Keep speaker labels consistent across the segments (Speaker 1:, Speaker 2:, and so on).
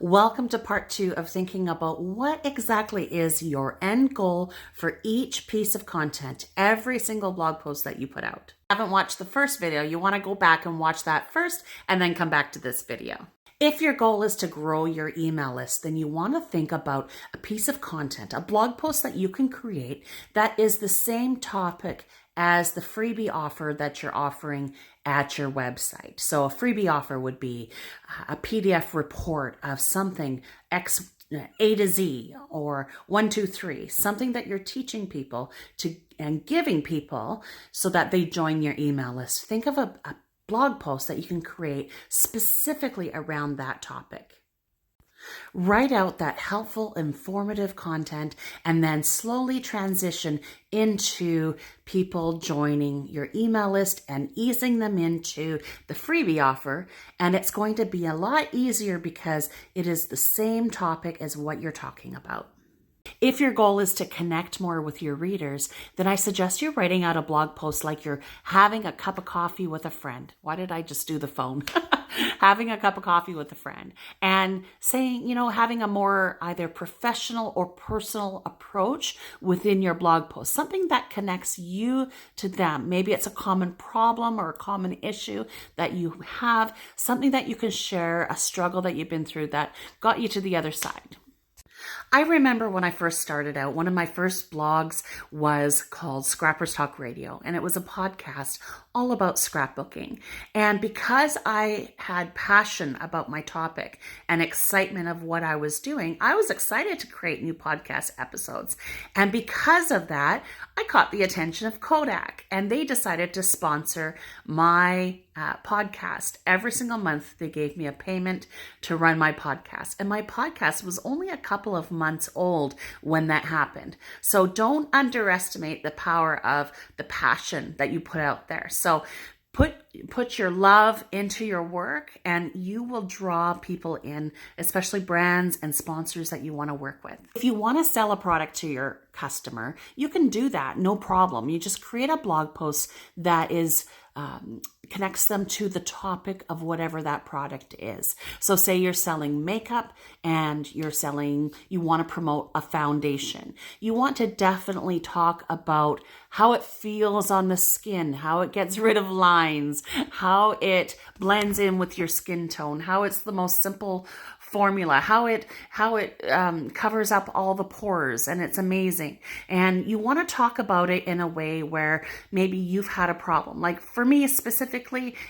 Speaker 1: Welcome to part 2 of thinking about what exactly is your end goal for each piece of content, every single blog post that you put out. If you haven't watched the first video, you want to go back and watch that first and then come back to this video. If your goal is to grow your email list, then you want to think about a piece of content, a blog post that you can create that is the same topic as the freebie offer that you're offering at your website. So a freebie offer would be a PDF report of something X, A to Z, or 1, 2, 3, something that you're teaching people to and giving people so that they join your email list. Think of a blog post that you can create specifically around that topic. Write out that helpful, informative content and then slowly transition into people joining your email list and easing them into the freebie offer. And it's going to be a lot easier because it is the same topic as what you're talking about. If your goal is to connect more with your readers, then I suggest you writing out a blog post like you're having a cup of coffee with a friend. Why did I just do the phone? Having a cup of coffee with a friend and saying, having a more either professional or personal approach within your blog post, something that connects you to them. Maybe it's a common problem or a common issue that you have, something that you can share, a struggle that you've been through that got you to the other side. I remember when I first started out, one of my first blogs was called Scrappers Talk Radio, and it was a podcast all about scrapbooking. And because I had passion about my topic and excitement of what I was doing, I was excited to create new podcast episodes. And because of that, I caught the attention of Kodak, and they decided to sponsor my podcast. Every single month, they gave me a payment to run my podcast. And my podcast was only a couple of months old when that happened. So don't underestimate the power of the passion that you put out there. So put your love into your work and you will draw people in, especially brands and sponsors that you want to work with. If you want to sell a product to your customer, you can do that, no problem. You just create a blog post that is connects them to the topic of whatever that product is. So say you're selling makeup and you want to promote a foundation. You want to definitely talk about how it feels on the skin, how it gets rid of lines, how it blends in with your skin tone, how it's the most simple formula, how it covers up all the pores, and it's amazing. And you want to talk about it in a way where maybe you've had a problem. Like for me specifically,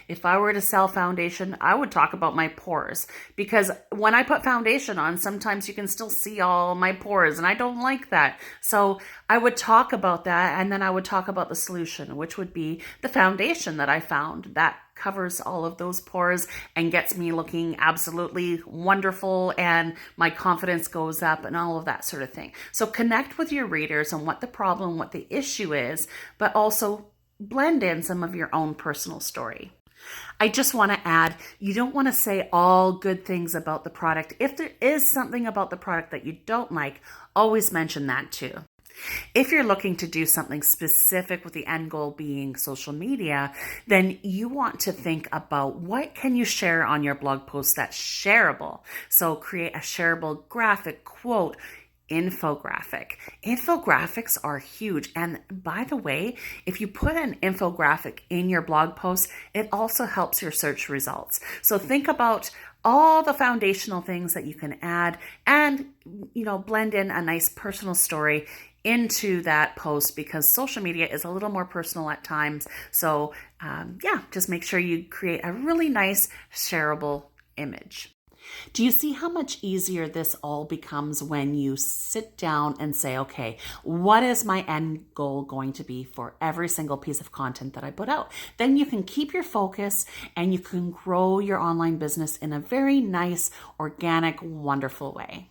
Speaker 1: if I were to sell foundation, I would talk about my pores, because when I put foundation on, sometimes you can still see all my pores, and I don't like that. So I would talk about that, and then I would talk about the solution, which would be the foundation that I found that covers all of those pores and gets me looking absolutely wonderful, and my confidence goes up and all of that sort of thing. So connect with your readers on what the problem, what the issue is, but also blend in some of your own personal story. I just want to add, you don't want to say all good things about the product. If there is something about the product that you don't like, always mention that too. If you're looking to do something specific with the end goal being social media, then you want to think about what can you share on your blog post that's shareable. So create a shareable graphic, quote, infographic. Infographics are huge. And by the way, if you put an infographic in your blog post, it also helps your search results. So think about all the foundational things that you can add and, blend in a nice personal story into that post, because social media is a little more personal at times. So just make sure you create a really nice shareable image. Do you see how much easier this all becomes when you sit down and say, okay, what is my end goal going to be for every single piece of content that I put out? Then you can keep your focus and you can grow your online business in a very nice, organic, wonderful way.